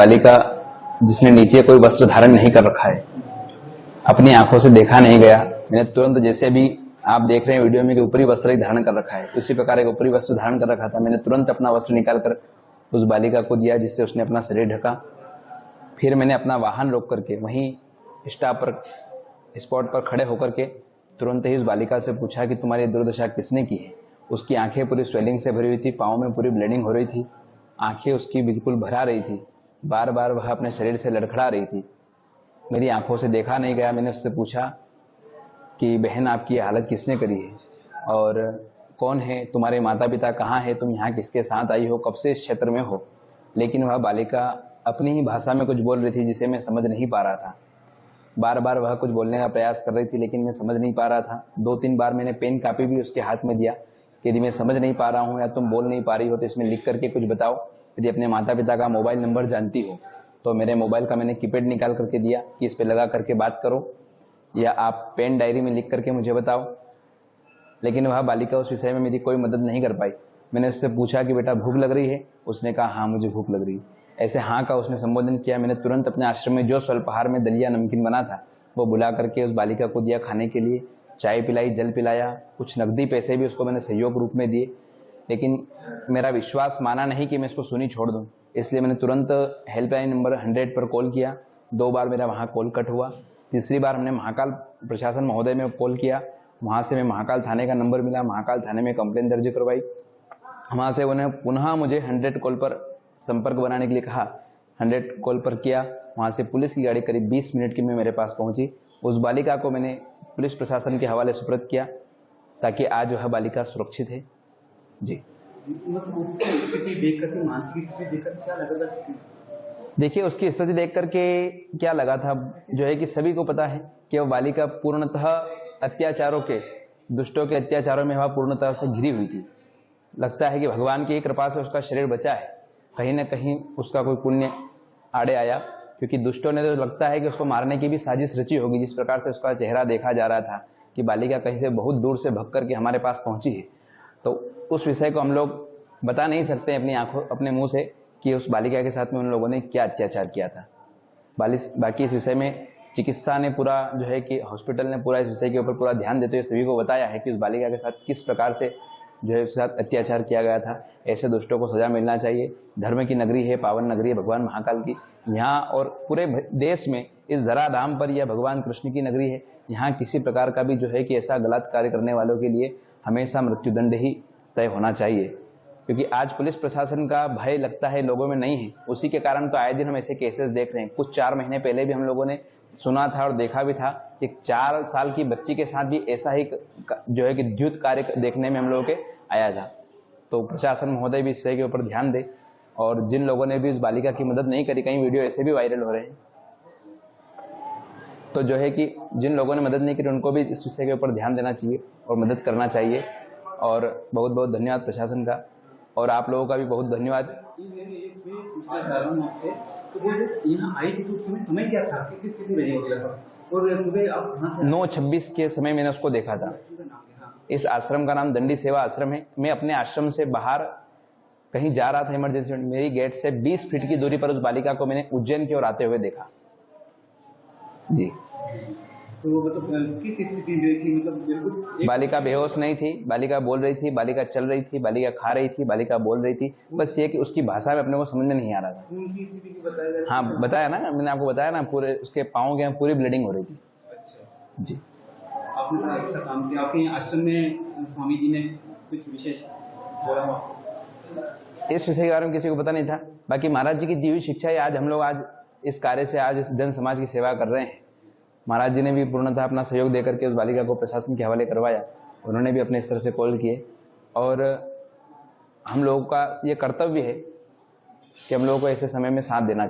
बालिका जिसने नीचे कोई वस्त्र धारण नहीं कर रखा है, अपनी आंखों से देखा नहीं गया, मैंने तुरंत, जैसे अभी आप देख रहे हैं वीडियो में कि ऊपरी वस्त्र ही धारण कर रखा है, उसी प्रकार एक ऊपरी वस्त्र धारण कर रखा था। मैंने तुरंत अपना वस्त्र निकालकर उस बालिका को दिया, जिससे उसने अपना शरीर ढका। फिर मैंने अपना वाहन रोक करके वहीं स्पॉट पर खड़े होकर के तुरंत ही उस बालिका से पूछा कि तुम्हारी दुर्दशा किसने की है। उसकी आंखें पूरी स्वेलिंग से भरी हुई थी, पाँव में पूरी ब्लीडिंग हो रही थी, आंखें उसकी बिल्कुल भरा रही थी, बार बार वह अपने शरीर से लड़खड़ा रही थी। मेरी आंखों से देखा नहीं गया। मैंने उससे पूछा कि बहन, आपकी हालत किसने करी है और कौन है तुम्हारे माता पिता, कहाँ है, तुम यहाँ किसके साथ आई हो, कब से इस क्षेत्र में हो। लेकिन वह बालिका अपनी ही भाषा में कुछ बोल रही थी, जिसे मैं समझ नहीं पा रहा था। बार बार वह कुछ बोलने का प्रयास कर रही थी, लेकिन मैं समझ नहीं पा रहा था। 2-3 बार मैंने पेन कापी भी उसके हाथ में दिया कि यदि मैं समझ नहीं पा रहा हूँ या तुम बोल नहीं पा रही हो तो इसमें लिख करके कुछ बताओ। यदि अपने माता पिता का मोबाइल नंबर जानती हो तो मेरे मोबाइल का मैंने कीपैड निकाल करके दिया कि इस पर लगा करके बात करो, या आप पेन डायरी में लिख करके मुझे बताओ। लेकिन वह बालिका उस विषय में मेरी कोई मदद नहीं कर पाई। मैंने उससे पूछा कि बेटा भूख लग रही है, उसने कहा हाँ मुझे भूख लग रही है। ऐसे हाँ का उसने संबोधन किया। मैंने तुरंत अपने आश्रम में जो स्वल्पाहार में दलिया नमकीन बना था वो बुला करके उस बालिका को दिया खाने के लिए, चाय पिलाई, जल पिलाया, कुछ नकदी पैसे भी उसको मैंने सहयोग रूप में दिए। लेकिन मेरा विश्वास माना नहीं कि मैं इसको सुनी छोड़ दूं, इसलिए मैंने तुरंत हेल्पलाइन नंबर 100 पर कॉल किया। 2 बार मेरा वहाँ कॉल कट हुआ। तीसरी बार हमने महाकाल प्रशासन महोदय में कॉल किया, वहाँ से मैं महाकाल थाने का नंबर मिला, महाकाल थाने में कंप्लेंट दर्ज करवाई। वहाँ से उन्हें पुनः मुझे 100 कॉल पर संपर्क बनाने के लिए कहा। 100 कॉल पर किया, वहाँ से पुलिस की गाड़ी करीब 20 मिनट की में मेरे पास पहुँची। उस बालिका को मैंने पुलिस प्रशासन के हवाले सुपुर्द किया ताकि आज वह बालिका सुरक्षित है। जी, देखिए उसकी स्थिति देख करके क्या लगा था, जो है कि सभी को पता है कि वह बालिका पूर्णतः अत्याचारों के, दुष्टों के अत्याचारों में वह पूर्णतः से घिरी हुई थी। लगता है कि भगवान की कृपा से उसका शरीर बचा है, कहीं ना कहीं उसका कोई पुण्य आड़े आया, क्योंकि दुष्टों ने तो लगता है कि उसको मारने की भी साजिश रची होगी। जिस प्रकार से उसका चेहरा देखा जा रहा था कि बालिका कहीं से बहुत दूर से भाग करके हमारे पास पहुंची है, तो उस विषय को हम लोग बता नहीं सकते अपनी आंखों, अपने मुंह से कि उस बालिका के साथ में उन लोगों ने क्या अत्याचार किया था। बाकी इस विषय में चिकित्सा ने पूरा, जो है कि हॉस्पिटल ने पूरा इस विषय के ऊपर पूरा ध्यान देते हुए सभी को बताया है कि उस बालिका के साथ किस प्रकार से जो है उसके साथ अत्याचार किया गया था। ऐसे दुष्टों को सजा मिलना चाहिए। धर्म की नगरी है, पावन नगरी है भगवान महाकाल की, यहाँ और पूरे देश में इस धराधाम पर यह भगवान कृष्ण की नगरी है। यहाँ किसी प्रकार का भी जो है कि ऐसा गलत कार्य करने वालों के लिए हमेशा मृत्युदंड ही तय होना चाहिए, क्योंकि आज पुलिस प्रशासन का भय लगता है लोगों में नहीं है। उसी के कारण तो आए दिन हम ऐसे केसेस देख रहे हैं। कुछ 4 महीने पहले भी हम लोगों ने सुना था और देखा भी था कि 4 साल की बच्ची के साथ भी ऐसा ही जो है कि द्युत कार्य देखने में हम लोगों के आया था। तो प्रशासन महोदय भी इस के ऊपर ध्यान दे, और जिन लोगों ने भी उस बालिका की मदद नहीं करी, कई वीडियो ऐसे भी वायरल हो रहे हैं, तो जो है कि जिन लोगों ने मदद नहीं करी उनको भी इस विषय के ऊपर ध्यान देना चाहिए और मदद करना चाहिए। और बहुत बहुत धन्यवाद प्रशासन का, और आप लोगों का भी बहुत धन्यवाद। 9:26 के समय मैंने उसको देखा था। इस आश्रम का नाम दंडी सेवा आश्रम है। मैं अपने आश्रम से बाहर कहीं जा रहा था इमरजेंसी में, मेरी गेट से 20 फीट की दूरी पर उस बालिका को मैंने उज्जैन की ओर आते हुए देखा। जी, तो मतलब किस स्थिति में थी? मतलब बिल्कुल बालिका बेहोश नहीं थी, बालिका बोल रही थी, बालिका चल रही थी, बालिका खा रही थी, बालिका बोल रही थी। बस ये कि उसकी भाषा में अपने को समझ में नहीं आ रहा था। उनकी स्थिति बताया? हाँ बताया ना, मैंने आपको बताया ना, पूरे उसके पाँव के पूरी ब्लीडिंग हो रही थी। अच्छा जी, आपने बड़ा अच्छा काम किया। आपके आश्रम में स्वामी जी ने कुछ विशेष बोला? इस विषय के बारे में किसी को पता नहीं था। बाकी महाराज जी की दी हुई शिक्षा है, आज हम लोग आज इस कार्य से आज इस जन समाज की सेवा कर रहे हैं। महाराज जी ने भी पूर्णतः अपना सहयोग देकर के उस बालिका को प्रशासन के हवाले करवाया। उन्होंने भी अपने स्तर से कॉल किए, और हम लोगों का ये कर्तव्य है कि हम लोगों को ऐसे समय में साथ देना चाहिए।